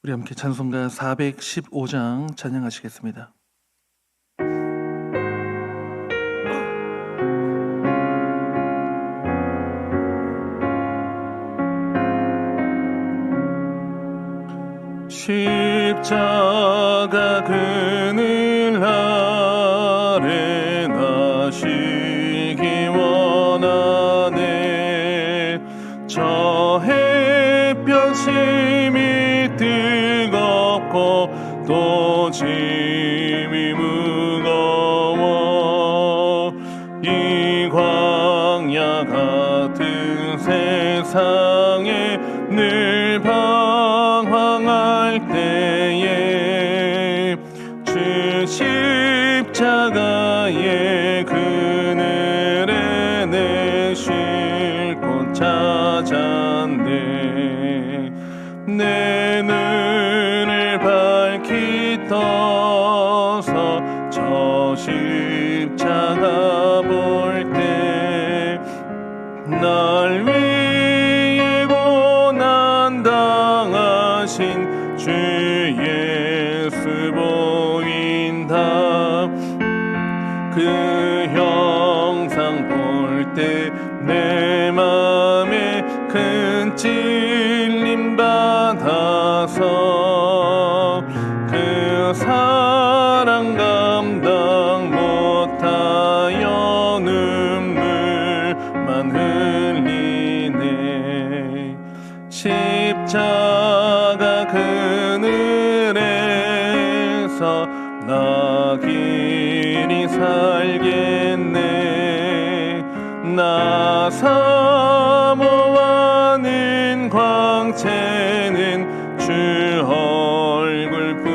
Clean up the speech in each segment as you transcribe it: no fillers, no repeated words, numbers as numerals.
우리 함께 찬송가 415장 찬양하시겠습니다. 십자가 그늘 아래 나시기 원하네. 저 햇볕이 뜨겁고 또 짐이 무거워 이 광야 같은 세상에 늘 방황할 때에 주 십자가의 그늘에 내 쉴 곳 찾았네. 내 눈을 밝히 떠서 저 십자가 볼 때 날 위해 고난 당하신 주 예수 보인다. 그 형상 볼 때 내 맘에 큰 찔림 받아서 그 사랑 감당 못하여 눈물만 흘리네. 십자가 그늘에서 나 길이 살겠네. 나 사모하는 광채는 주 얼굴뿐이라.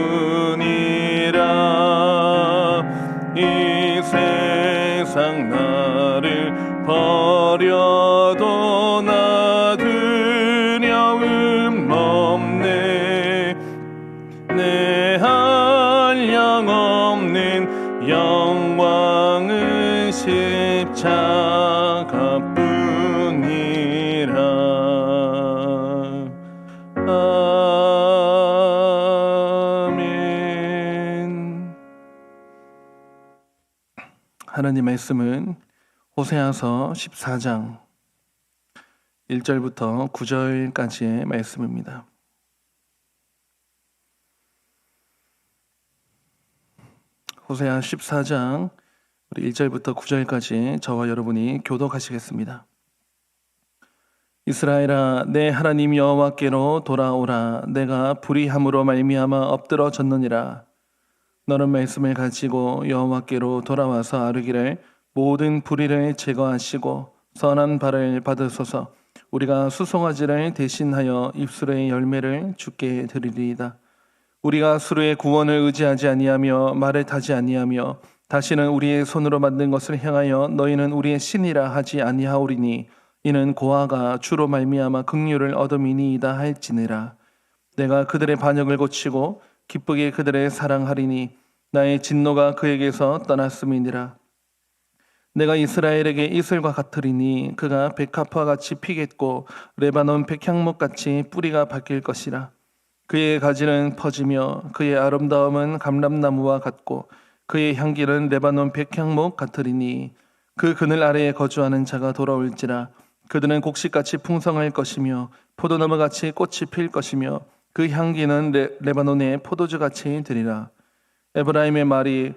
이 세상 나를 버려도 나 두려움 없네. 내 한량 없는 영광은 십자가뿐이라. 아멘. 하나님 말씀은 호세아서 14장 1절부터 9절까지의 말씀입니다. 호세아 14장 우리 1절부터 9절까지 저와 여러분이 교독하시겠습니다. 이스라엘아, 내 하나님 여호와께로 돌아오라. 내가 불의함으로 말미암아 엎드러졌느니라. 너는 말씀을 가지고 여호와께로 돌아와서 아뢰기를 모든 불의를 제거하시고 선한 발을 받으소서. 우리가 수송아지를 대신하여 입술의 열매를 주께 드리리이다. 우리가 수르의 구원을 의지하지 아니하며 말을 타지 아니하며 다시는 우리의 손으로 만든 것을 향하여 너희는 우리의 신이라 하지 아니하오리니 이는 고아가 주로 말미암아 긍휼을 얻음이니이다 할지니라. 내가 그들의 반역을 고치고 기쁘게 그들을 사랑하리니 나의 진노가 그에게서 떠났음이니라. 내가 이스라엘에게 이슬과 같으리니 그가 백합화 같이 피겠고 레바논 백향목 같이 뿌리가 바뀔 것이라. 그의 가지는 퍼지며 그의 아름다움은 감람나무와 같고 그의 향기는 레바논 백향목 같으리니 그 그늘 아래에 거주하는 자가 돌아올지라. 그들은 곡식같이 풍성할 것이며 포도나무같이 꽃이 필 것이며 그 향기는 레바논의 포도주같이 되리라. 에브라임의 말이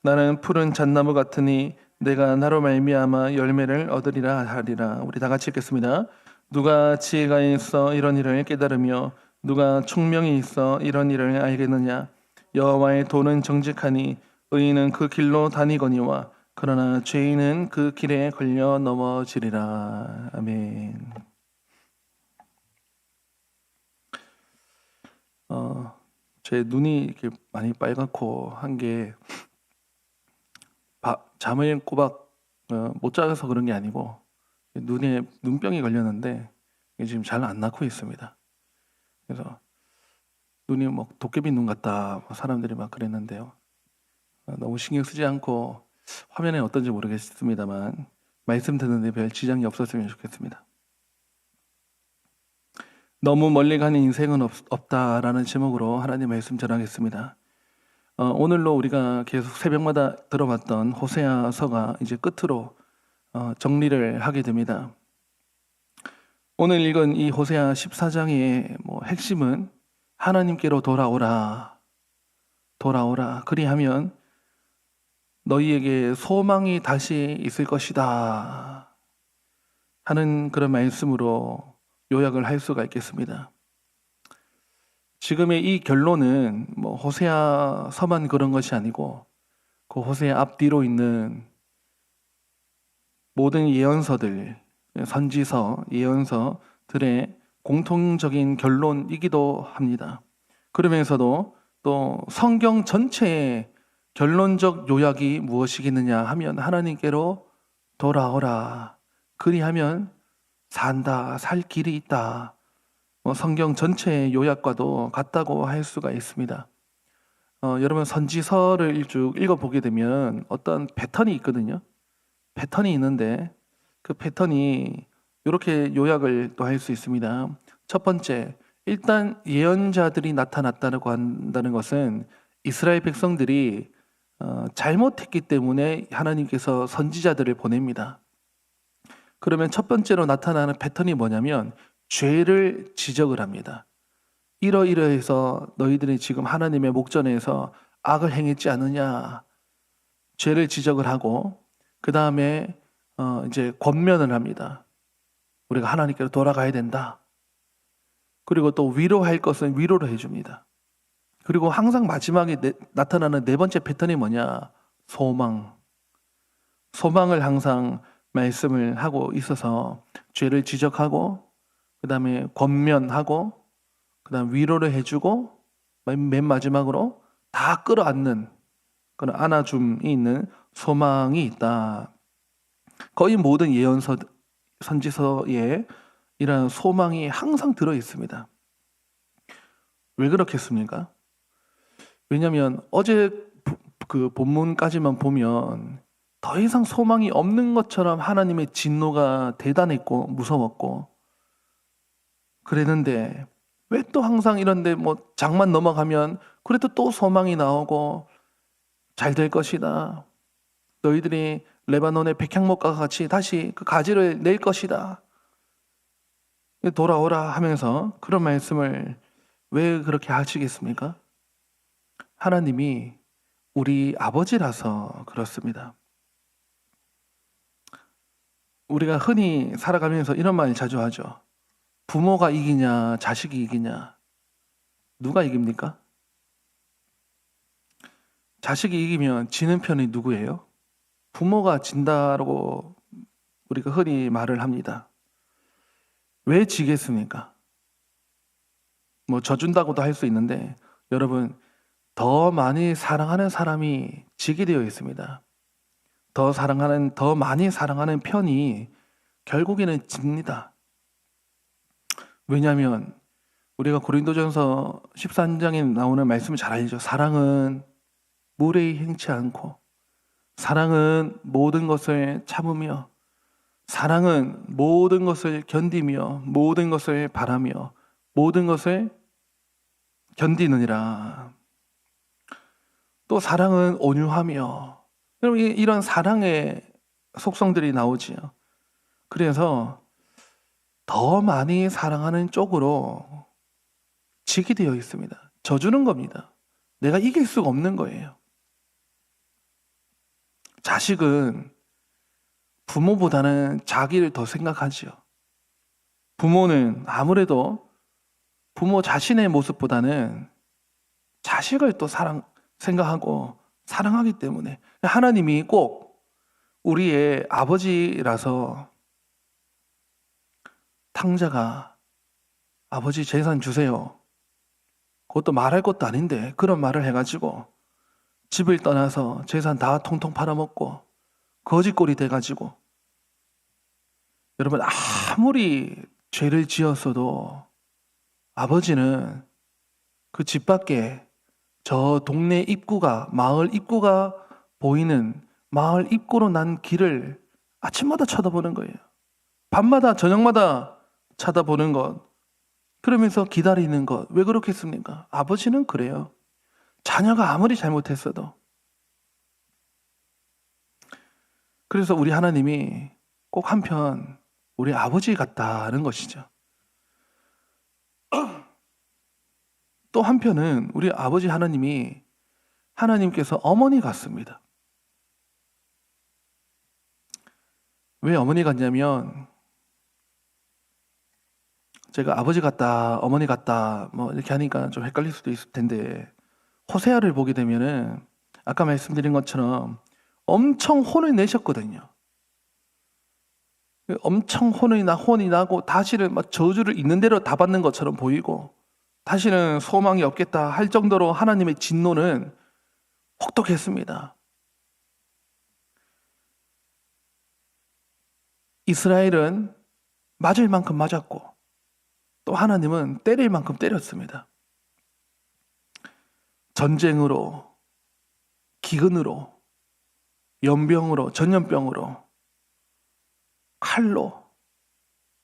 나는 푸른 잣나무 같으니 내가 나로 말미암아 열매를 얻으리라 하리라. 우리 다 같이 읽겠습니다. 누가 지혜가 있어 이런 일을 깨달으며 누가 총명이 있어 이런 일을 알겠느냐. 여호와의 도는 정직하니 의인은 그 길로 다니거니와 그러나 죄인은 그 길에 걸려 넘어지리라. 아멘. 제 눈이 이렇게 많이 빨갛고 한 게 잠을 꼬박 못 자서 그런 게 아니고 눈에 눈병이 걸렸는데 지금 잘 안 낫고 있습니다. 그래서 눈이 뭐 도깨비 눈 같다 사람들이 막 그랬는데요. 너무 신경 쓰지 않고 화면에 어떤지 모르겠습니다만 말씀 듣는데 별 지장이 없었으면 좋겠습니다. 너무 멀리 가는 인생은 없다라는 제목으로 하나님 말씀 전하겠습니다. 오늘로 우리가 계속 새벽마다 들어봤던 호세아서가 이제 끝으로 정리를 하게 됩니다. 오늘 읽은 이 호세아 14장의 핵심은 하나님께로 돌아오라. 그리하면 너희에게 소망이 다시 있을 것이다 하는 그런 말씀으로 요약을 할 수가 있겠습니다. 지금의 이 결론은 호세아서만 그런 것이 아니고 그 호세아 앞뒤로 있는 모든 예언서들, 선지서, 예언서들의 공통적인 결론이기도 합니다. 그러면서도 또 성경 전체의 결론적 요약이 무엇이겠느냐 하면 하나님께로 돌아오라. 그리하면 살 길이 있다. 성경 전체의 요약과도 같다고 할 수가 있습니다. 여러분 선지서를 쭉 읽어보게 되면 어떤 패턴이 있거든요. 패턴이 있는데 그 패턴이 이렇게 요약을 또 할 수 있습니다. 첫 번째, 일단 예언자들이 나타났다고 한다는 것은 이스라엘 백성들이 잘못했기 때문에 하나님께서 선지자들을 보냅니다. 그러면 첫 번째로 나타나는 패턴이 뭐냐면 죄를 지적을 합니다. 이러이러해서 너희들이 지금 하나님의 목전에서 악을 행했지 않느냐, 죄를 지적을 하고 그 다음에 이제 권면을 합니다. 우리가 하나님께로 돌아가야 된다. 그리고 또 위로할 것은 위로를 해줍니다. 그리고 항상 마지막에 나타나는 네 번째 패턴이 뭐냐? 소망을 항상 말씀을 하고 있어서 죄를 지적하고 그 다음에 권면하고 그 다음 위로를 해주고 맨 마지막으로 다 끌어안는 그런 안아줌이 있는 소망이 있다. 거의 모든 예언서, 선지서에 이런 소망이 항상 들어 있습니다. 왜 그렇겠습니까? 왜냐하면 어제 그 본문까지만 보면 더 이상 소망이 없는 것처럼 하나님의 진노가 대단했고 무서웠고 그랬는데 왜 또 항상 이런데 장만 넘어가면 그래도 또 소망이 나오고 잘 될 것이다. 너희들이 레바논의 백향목과 같이 다시 그 가지를 낼 것이다. 돌아오라 하면서 그런 말씀을 왜 그렇게 하시겠습니까? 하나님이 우리 아버지라서 그렇습니다. 우리가 흔히 살아가면서 이런 말 자주 하죠. 부모가 이기냐, 자식이 이기냐. 누가 이깁니까? 자식이 이기면 지는 편이 누구예요? 부모가 진다고 우리가 흔히 말을 합니다. 왜 지겠습니까? 져준다고도 할 수 있는데 여러분 더 많이 사랑하는 사람이 지게 되어 있습니다. 더 많이 사랑하는 편이 결국에는 집니다. 왜냐하면 우리가 고린도전서 13장에 나오는 말씀을 잘 알죠. 사랑은 무례히 행치 않고 사랑은 모든 것을 참으며 사랑은 모든 것을 견디며 모든 것을 바라며 모든 것을 견디느니라. 또 사랑은 온유하며 여러분 이런 사랑의 속성들이 나오지요. 그래서 더 많이 사랑하는 쪽으로 지게 되어 있습니다. 져주는 겁니다. 내가 이길 수가 없는 거예요. 자식은 부모보다는 자기를 더 생각하지요. 부모는 아무래도 부모 자신의 모습보다는 자식을 또 생각하고 사랑하기 때문에 하나님이 꼭 우리의 아버지라서 탕자가 아버지 재산 주세요. 그것도 말할 것도 아닌데 그런 말을 해가지고 집을 떠나서 재산 다 통통 팔아먹고 거지꼴이 돼가지고 여러분 아무리 죄를 지었어도 아버지는 그 집 밖에 저 동네 입구가 마을 입구가 보이는 마을 입구로 난 길을 아침마다 쳐다보는 거예요. 밤마다 저녁마다 쳐다보는 것. 그러면서 기다리는 것. 왜 그렇겠습니까? 아버지는 그래요. 자녀가 아무리 잘못했어도. 그래서 우리 하나님이 꼭 한편 우리 아버지 같다는 것이죠. 또 한편은 우리 아버지 하나님께서 어머니 같습니다. 왜 어머니 같냐면, 제가 아버지 같다, 어머니 같다, 뭐 이렇게 하니까 좀 헷갈릴 수도 있을 텐데, 호세아를 보게 되면은 아까 말씀드린 것처럼 엄청 혼을 내셨거든요. 엄청 혼이 나고 다시는 막 저주를 있는 대로 다 받는 것처럼 보이고, 다시는 소망이 없겠다 할 정도로 하나님의 진노는 혹독했습니다. 이스라엘은 맞을 만큼 맞았고, 또 하나님은 때릴 만큼 때렸습니다. 전쟁으로, 기근으로, 연병으로, 전염병으로, 칼로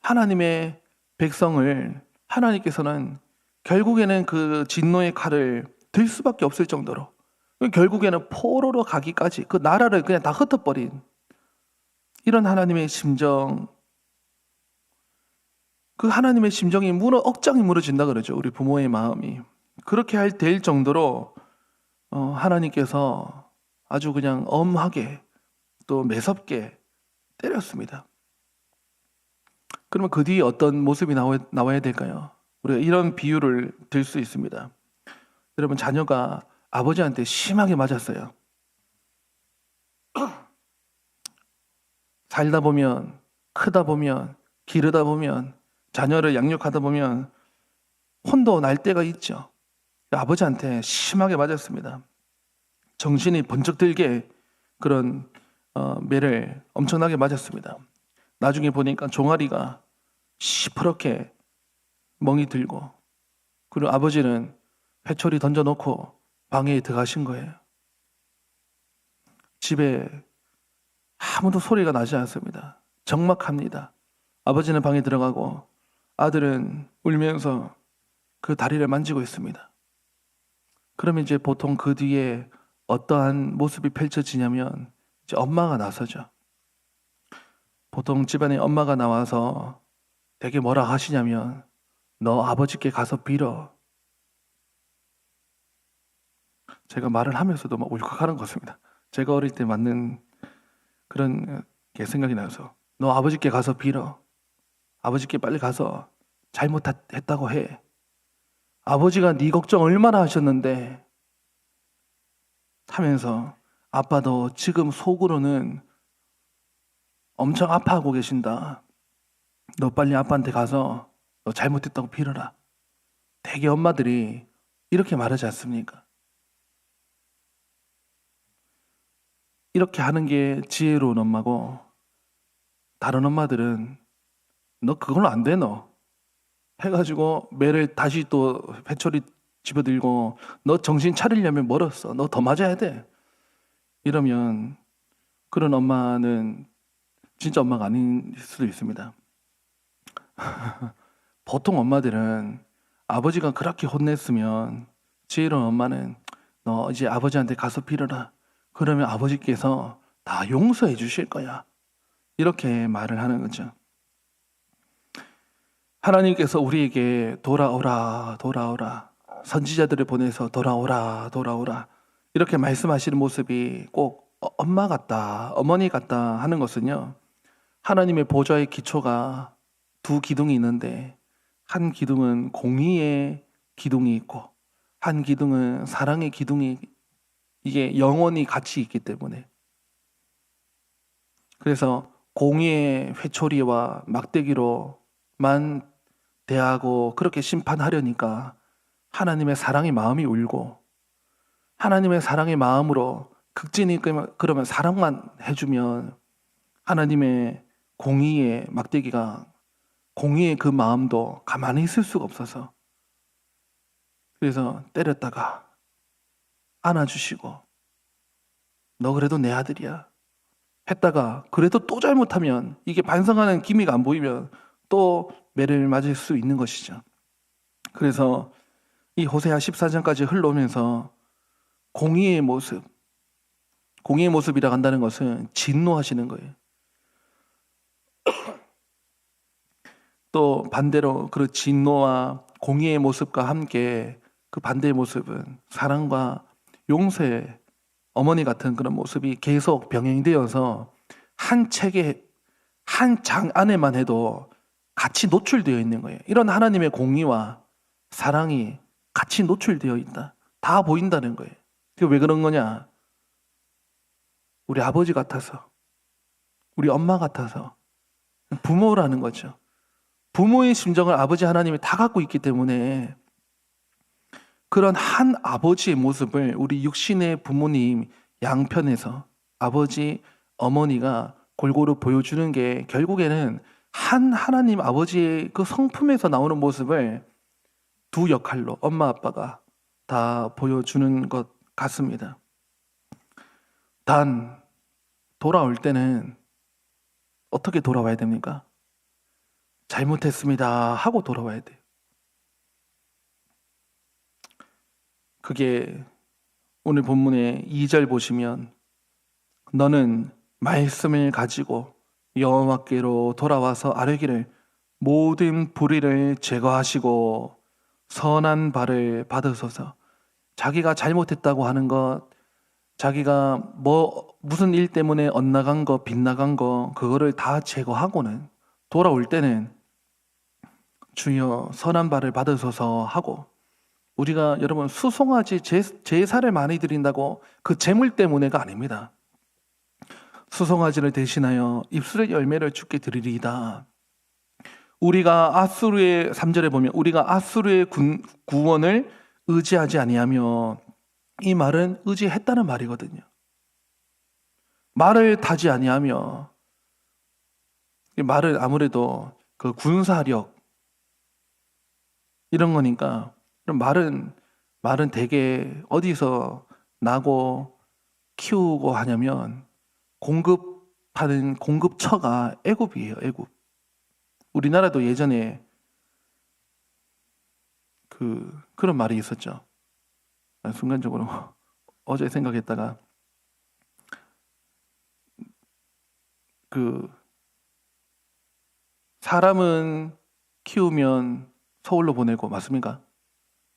하나님의 백성을 하나님께서는 결국에는 그 진노의 칼을 들 수밖에 없을 정도로, 결국에는 포로로 가기까지 그 나라를 그냥 다 흩어버린 이런 하나님의 심정, 그 하나님의 심정이 억장이 무너진다 그러죠. 우리 부모의 마음이. 그렇게 될 정도로 하나님께서 아주 그냥 엄하게 또 매섭게 때렸습니다. 그러면 그 뒤에 어떤 모습이 나와야 될까요? 우리가 이런 비유를 들 수 있습니다. 여러분, 자녀가 아버지한테 심하게 맞았어요. 살다 보면, 크다 보면, 기르다 보면, 자녀를 양육하다 보면 혼도 날 때가 있죠. 아버지한테 심하게 맞았습니다. 정신이 번쩍 들게 그런 매를 엄청나게 맞았습니다. 나중에 보니까 종아리가 시퍼렇게 멍이 들고, 그리고 아버지는 회초리 던져놓고 방에 들어가신 거예요. 집에 아무도 소리가 나지 않습니다. 적막합니다. 아버지는 방에 들어가고 아들은 울면서 그 다리를 만지고 있습니다. 그러면 이제 보통 그 뒤에 어떠한 모습이 펼쳐지냐면 이제 엄마가 나서죠. 보통 집안에 엄마가 나와서 되게 뭐라 하시냐면, 너 아버지께 가서 빌어. 제가 말을 하면서도 막 울컥하는 것 같습니다. 제가 어릴 때 맞는 그런 게 생각이 나서, 너 아버지께 가서 빌어. 아버지께 빨리 가서 잘못했다고 해. 아버지가 네 걱정 얼마나 하셨는데 하면서, 아빠도 지금 속으로는 엄청 아파하고 계신다. 너 빨리 아빠한테 가서 너 잘못했다고 빌어라. 대개 엄마들이 이렇게 말하지 않습니까? 이렇게 하는 게 지혜로운 엄마고, 다른 엄마들은 너 그걸로 안 돼, 너 해가지고 매를 다시 또 회초리 집어들고, 너 정신 차리려면 멀었어, 너 더 맞아야 돼, 이러면 그런 엄마는 진짜 엄마가 아닐 수도 있습니다. 보통 엄마들은 아버지가 그렇게 혼냈으면, 지혜로운 엄마는 너 이제 아버지한테 가서 빌어라. 그러면 아버지께서 다 용서해 주실 거야. 이렇게 말을 하는 거죠. 하나님께서 우리에게 돌아오라, 돌아오라, 선지자들을 보내서 돌아오라, 돌아오라, 이렇게 말씀하시는 모습이 꼭 엄마 같다, 어머니 같다 하는 것은요, 하나님의 보좌의 기초가 두 기둥이 있는데, 한 기둥은 공의의 기둥이 있고 한 기둥은 사랑의 기둥이, 이게 영원히 같이 있기 때문에, 그래서 공의의 회초리와 막대기로만 대하고 그렇게 심판하려니까 하나님의 사랑의 마음이 울고, 하나님의 사랑의 마음으로 극진히 그러면 사랑만 해주면 하나님의 공의의 막대기가, 공의의 그 마음도 가만히 있을 수가 없어서, 그래서 때렸다가 안아주시고, 너 그래도 내 아들이야 했다가 그래도 또 잘못하면 이게 반성하는 기미가 안 보이면 또 매를 맞을 수 있는 것이죠. 그래서 이 호세아 14장까지 흘러오면서 공의의 모습이라고 한다는 것은 진노하시는 거예요. 또 반대로 그 진노와 공의의 모습과 함께 그 반대의 모습은 사랑과 용서의 어머니 같은 그런 모습이 계속 병행되어서 한 책의 한 장 안에만 해도 같이 노출되어 있는 거예요. 이런 하나님의 공의와 사랑이 같이 노출되어 있다. 다 보인다는 거예요. 그게 왜 그런 거냐? 우리 아버지 같아서, 우리 엄마 같아서, 부모라는 거죠. 부모의 심정을 아버지 하나님이 다 갖고 있기 때문에 그런 한 아버지의 모습을 우리 육신의 부모님 양편에서 아버지, 어머니가 골고루 보여주는 게 결국에는 한 하나님 아버지의 그 성품에서 나오는 모습을 두 역할로 엄마, 아빠가 다 보여주는 것 같습니다. 단, 돌아올 때는 어떻게 돌아와야 됩니까? 잘못했습니다 하고 돌아와야 돼요. 그게 오늘 본문의 2절 보시면 너는 말씀을 가지고 여호와께로 돌아와서 아뢰기를 모든 불의를 제거하시고 선한 발을 받으소서. 자기가 잘못했다고 하는 것, 자기가 무슨 일 때문에 엇나간 거, 빗나간 거, 그거를 다 제거하고는 돌아올 때는 주여 선한 발을 받으소서 하고, 우리가 여러분 수송아지 제사를 많이 드린다고 그 제물 때문에가 아닙니다. 수송아지를 대신하여 입술의 열매를 주께 드리리이다. 우리가 아수르의 3절에 보면 우리가 아수르의 구원을 의지하지 아니하며, 이 말은 의지했다는 말이거든요. 말을 타지 아니하며, 이 말은 아무래도 그 군사력 이런 거니까, 말은 되게 어디서 나고 키우고 하냐면 공급하는 공급처가 애굽이에요. 애굽. 우리나라도 예전에 그런 말이 있었죠. 순간적으로 어제 생각했다가 사람은 키우면 서울로 보내고, 맞습니까?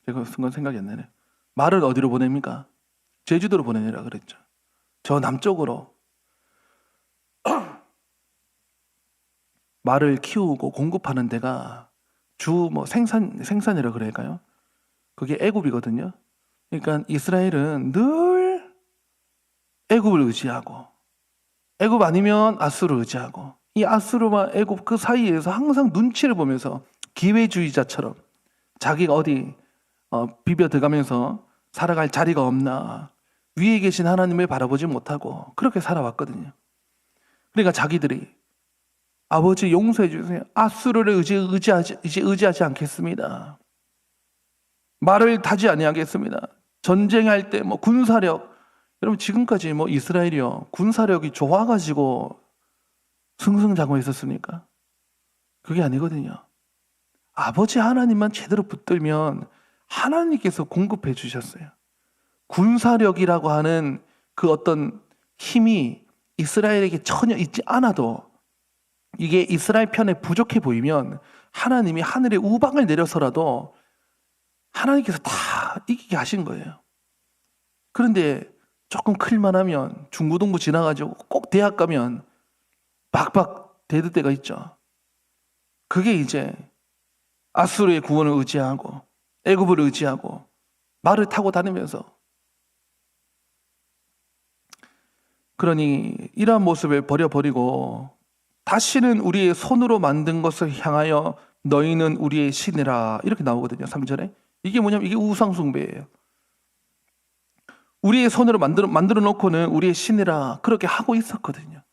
제가 순간 생각이 안 나네. 말을 어디로 보냅니까? 제주도로 보내느라 그랬죠. 저 남쪽으로 말을 키우고 공급하는 데가 생산이라 그럴까요? 그게 애굽이거든요. 그러니까 이스라엘은 늘 애굽을 의지하고, 애굽 아니면 아수르를 의지하고, 이 아수르와 애굽 그 사이에서 항상 눈치를 보면서 기회주의자처럼 자기가 어디 비벼 들어가면서 살아갈 자리가 없나, 위에 계신 하나님을 바라보지 못하고 그렇게 살아왔거든요. 그러니까 자기들이 아버지 용서해 주세요. 아수르를 의지하지 않겠습니다. 말을 타지 아니하겠습니다. 전쟁할 때 군사력, 여러분 지금까지 이스라엘이요 군사력이 좋아가지고 승승장구했었습니까? 그게 아니거든요. 아버지 하나님만 제대로 붙들면 하나님께서 공급해 주셨어요. 군사력이라고 하는 그 어떤 힘이 이스라엘에게 전혀 있지 않아도, 이게 이스라엘 편에 부족해 보이면 하나님이 하늘에 우박을 내려서라도 하나님께서 다 이기게 하신 거예요. 그런데 조금 클만 하면 중고등부 지나가지고 꼭 대학 가면 박박 대들 때가 있죠. 그게 이제 아수르의 구원을 의지하고 애굽을 의지하고 말을 타고 다니면서, 그러니 이러한 모습을 버려버리고 다시는 우리의 손으로 만든 것을 향하여 너희는 우리의 신이라, 이렇게 나오거든요. 3절에. 이게 뭐냐면 이게 우상숭배예요. 우리의 손으로 만들어 놓고는 우리의 신이라 그렇게 하고 있었거든요.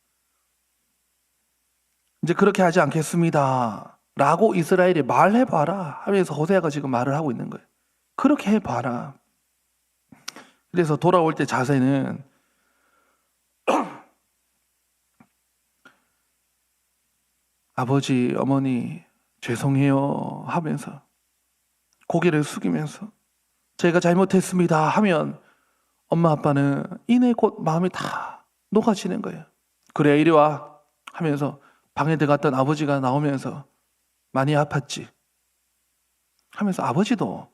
이제 그렇게 하지 않겠습니다 라고 이스라엘이 말해봐라 하면서 호세아가 지금 말을 하고 있는 거예요. 그렇게 해봐라. 그래서 돌아올 때 자세는 아버지, 어머니 죄송해요 하면서 고개를 숙이면서 제가 잘못했습니다 하면 엄마 아빠는 이내 곧 마음이 다 녹아지는 거예요. 그래 이리 와 하면서 방에 들어갔던 아버지가 나오면서 많이 아팠지 하면서 아버지도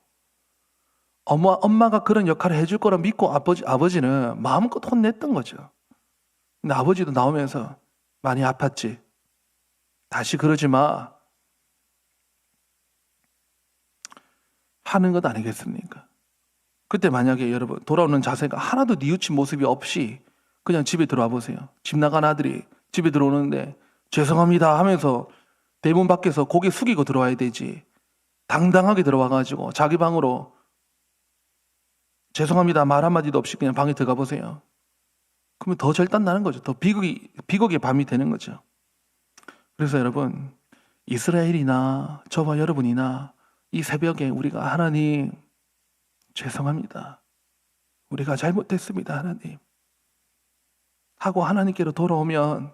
엄마가 그런 역할을 해줄 거라 믿고 아버지는 마음껏 혼냈던 거죠. 근데 아버지도 나오면서 많이 아팠지. 다시 그러지 마. 하는 것 아니겠습니까? 그때 만약에 여러분 돌아오는 자세가 하나도 뉘우친 모습이 없이 그냥 집에 들어와 보세요. 집 나간 아들이 집에 들어오는데 죄송합니다 하면서 대문 밖에서 고개 숙이고 들어와야 되지. 당당하게 들어와가지고 자기 방으로 죄송합니다 말 한마디도 없이 그냥 방에 들어가 보세요. 그러면 더 절단 나는 거죠. 더 비극의 밤이 되는 거죠. 그래서 여러분 이스라엘이나 저와 여러분이나 이 새벽에 우리가 하나님 죄송합니다. 우리가 잘못했습니다 하나님 하고 하나님께로 돌아오면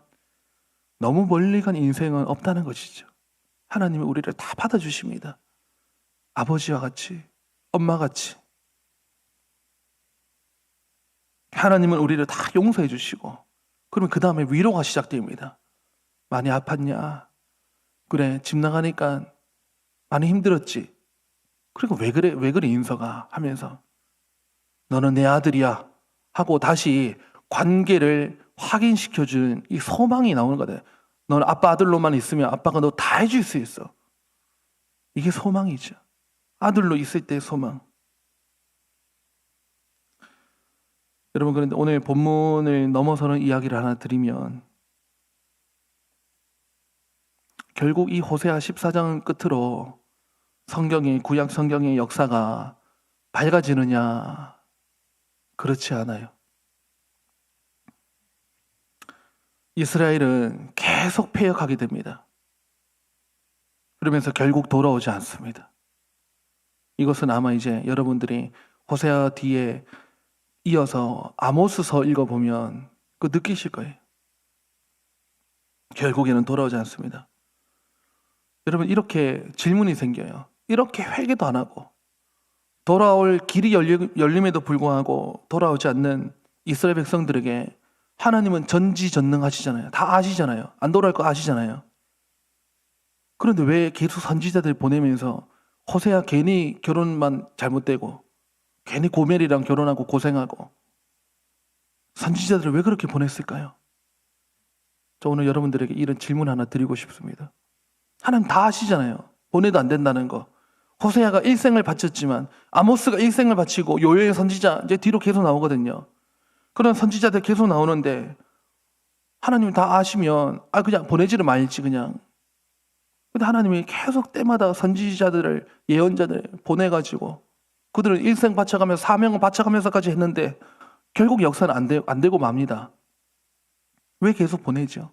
너무 멀리 간 인생은 없다는 것이죠. 하나님은 우리를 다 받아주십니다. 아버지와 같이 엄마 같이 하나님은 우리를 다 용서해 주시고 그러면 그 다음에 위로가 시작됩니다. 많이 아팠냐? 그래 집 나가니까 많이 힘들었지. 그리고 왜 그래 인서가 하면서 너는 내 아들이야 하고 다시 관계를 확인시켜준 이 소망이 나오는 거다. 너는 아빠 아들로만 있으면 아빠가 너 다 해줄 수 있어. 이게 소망이죠. 아들로 있을 때의 소망. 여러분 그런데 오늘 본문을 넘어서는 이야기를 하나 드리면 결국 이 호세아 14장 끝으로 구약 성경의 역사가 밝아지느냐? 그렇지 않아요. 이스라엘은 계속 패역하게 됩니다. 그러면서 결국 돌아오지 않습니다. 이것은 아마 이제 여러분들이 호세아 뒤에 이어서 아모스서 읽어보면 느끼실 거예요. 결국에는 돌아오지 않습니다. 여러분 이렇게 질문이 생겨요. 이렇게 회개도 안 하고 돌아올 길이 열림에도 불구하고 돌아오지 않는 이스라엘 백성들에게 하나님은 전지전능하시잖아요. 다 아시잖아요. 안 돌아올 거 아시잖아요. 그런데 왜 계속 선지자들 보내면서 호세아 괜히 결혼만 잘못되고 괜히 고멜이랑 결혼하고 고생하고 선지자들을 왜 그렇게 보냈을까요? 저 오늘 여러분들에게 이런 질문 하나 드리고 싶습니다. 하나님 다 아시잖아요. 보내도 안 된다는 거. 호세아가 일생을 바쳤지만 아모스가 일생을 바치고 요엘 선지자 이제 뒤로 계속 나오거든요. 그런 선지자들 계속 나오는데 하나님이 다 아시면 그냥 보내지를 말지 그냥. 근데 하나님이 계속 때마다 선지자들을 예언자들 보내가지고 그들은 일생 바쳐가면서 사명을 바쳐가면서까지 했는데 결국 역사는 안 되고 맙니다. 왜 계속 보내죠?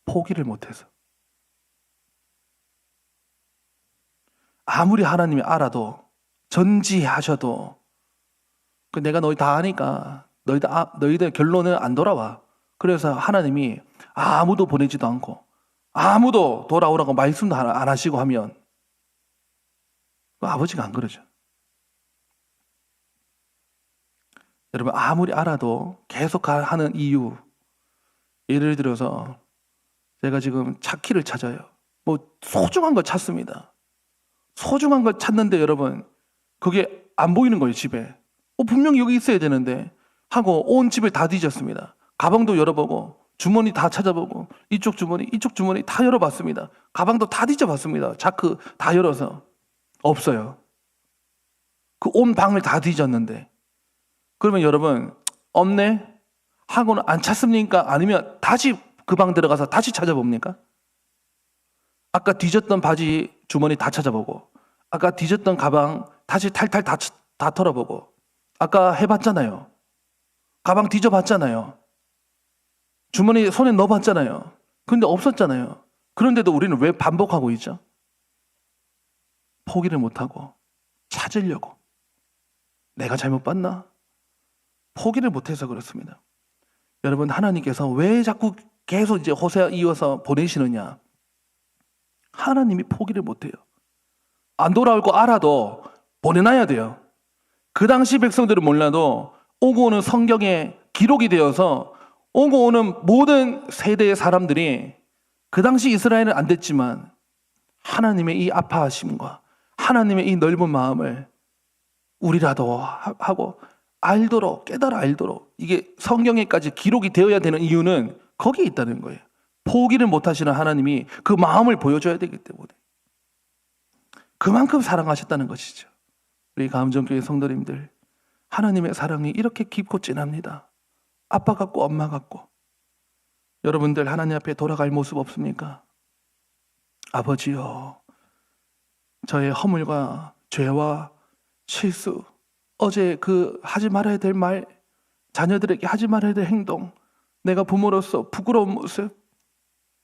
포기를 못해서. 아무리 하나님이 알아도 전지하셔도 내가 너희 다 아니까 너희들 결론은 안 돌아와. 그래서 하나님이 아무도 보내지도 않고 아무도 돌아오라고 말씀도 안 하시고 하면 아버지가 안 그러죠. 여러분 아무리 알아도 계속 하는 이유, 예를 들어서 제가 지금 차키를 찾아요. 소중한 걸 찾습니다. 소중한 걸 찾는데 여러분 그게 안 보이는 거예요. 집에 분명히 여기 있어야 되는데 하고 온 집을 다 뒤졌습니다. 가방도 열어보고 주머니 다 찾아보고 이쪽 주머니 다 열어봤습니다. 가방도 다 뒤져봤습니다. 자크 다 열어서 없어요. 그 온 방을 다 뒤졌는데 그러면 여러분 없네? 하고는 안 찾습니까? 아니면 다시 그 방 들어가서 다시 찾아봅니까? 아까 뒤졌던 바지 주머니 다 찾아보고 아까 뒤졌던 가방 다시 탈탈 다 털어보고 아까 해봤잖아요. 가방 뒤져봤잖아요. 주머니 손에 넣어봤잖아요. 근데 없었잖아요. 그런데도 우리는 왜 반복하고 있죠? 포기를 못하고 찾으려고. 내가 잘못 봤나? 포기를 못해서 그렇습니다. 여러분, 하나님께서 왜 자꾸 계속 이제 호세아 이어서 보내시느냐? 하나님이 포기를 못해요. 안 돌아올 거 알아도 보내놔야 돼요. 그 당시 백성들은 몰라도 오고 오는 성경에 기록이 되어서 오고 오는 모든 세대의 사람들이 그 당시 이스라엘은 안 됐지만 하나님의 이 아파하심과 하나님의 이 넓은 마음을 우리라도 하고 알도록, 깨달아 알도록, 이게 성경에까지 기록이 되어야 되는 이유는 거기에 있다는 거예요. 포기를 못하시는 하나님이 그 마음을 보여줘야 되기 때문에 그만큼 사랑하셨다는 것이죠. 우리 감정교회 성도님들, 하나님의 사랑이 이렇게 깊고 진합니다. 아빠 같고 엄마 같고. 여러분들 하나님 앞에 돌아갈 모습 없습니까? 아버지요, 저의 허물과 죄와 실수, 어제 그 하지 말아야 될 말, 자녀들에게 하지 말아야 될 행동, 내가 부모로서 부끄러운 모습,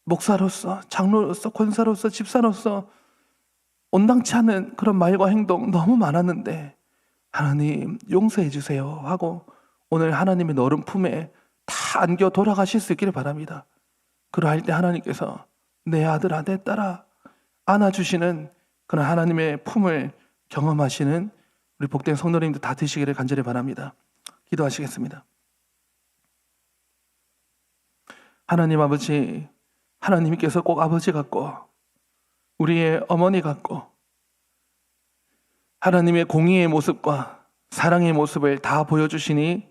목사로서, 장로로서, 권사로서, 집사로서 온당치 않은 그런 말과 행동 너무 많았는데 하나님 용서해 주세요 하고 오늘 하나님의 너른 품에 다 안겨 돌아가실 수 있기를 바랍니다. 그러할 때 하나님께서 내 아들아, 내 딸아 안아주시는 그런 하나님의 품을 경험하시는 우리 복된 성도님들 다 되시기를 간절히 바랍니다. 기도하시겠습니다. 하나님 아버지, 하나님께서 꼭 아버지 같고 우리의 어머니 같고 하나님의 공의의 모습과 사랑의 모습을 다 보여주시니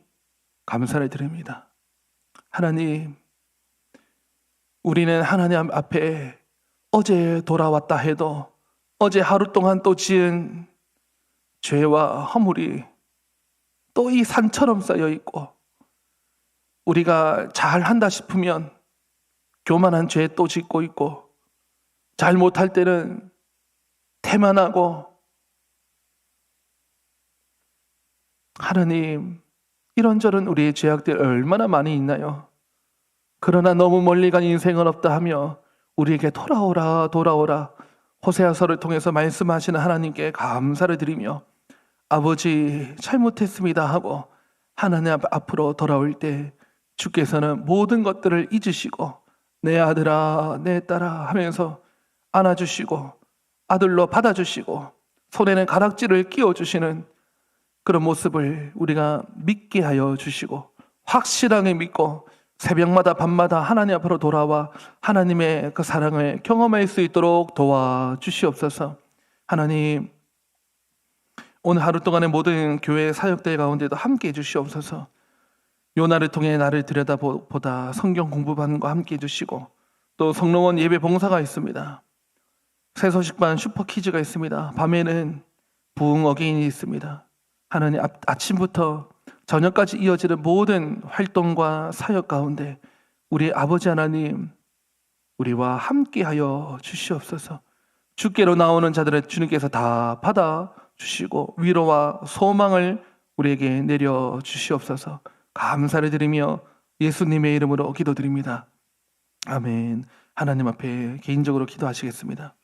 감사를 드립니다. 하나님, 우리는 하나님 앞에 어제 돌아왔다 해도 어제 하루 동안 또 지은 죄와 허물이 또 이 산처럼 쌓여 있고 우리가 잘한다 싶으면 교만한 죄 또 짓고 있고 잘못할 때는 태만하고 하나님, 이런저런 우리의 죄악들 얼마나 많이 있나요? 그러나 너무 멀리 간 인생은 없다 하며 우리에게 돌아오라 돌아오라 호세아서를 통해서 말씀하시는 하나님께 감사를 드리며 아버지 잘못했습니다 하고 하나님 앞으로 돌아올 때 주께서는 모든 것들을 잊으시고 내 아들아 내 딸아 하면서 안아주시고 아들로 받아주시고 손에는 가락지를 끼워주시는 그런 모습을 우리가 믿게 하여 주시고 확실하게 믿고 새벽마다 밤마다 하나님 앞으로 돌아와 하나님의 그 사랑을 경험할 수 있도록 도와주시옵소서. 하나님, 오늘 하루 동안의 모든 교회 사역들 가운데도 함께 해주시옵소서. 요나를 통해 나를 들여다보다 성경 공부하는 거 함께 해주시고 또 성로원 예배 봉사가 있습니다. 새소식반 슈퍼키즈가 있습니다. 밤에는 부흥 어게인이 있습니다. 하나님, 아침부터 저녁까지 이어지는 모든 활동과 사역 가운데 우리 아버지 하나님 우리와 함께하여 주시옵소서. 주께로 나오는 자들을 주님께서 다 받아 주시고 위로와 소망을 우리에게 내려 주시옵소서. 감사를 드리며 예수님의 이름으로 기도드립니다. 아멘. 하나님 앞에 개인적으로 기도하시겠습니다.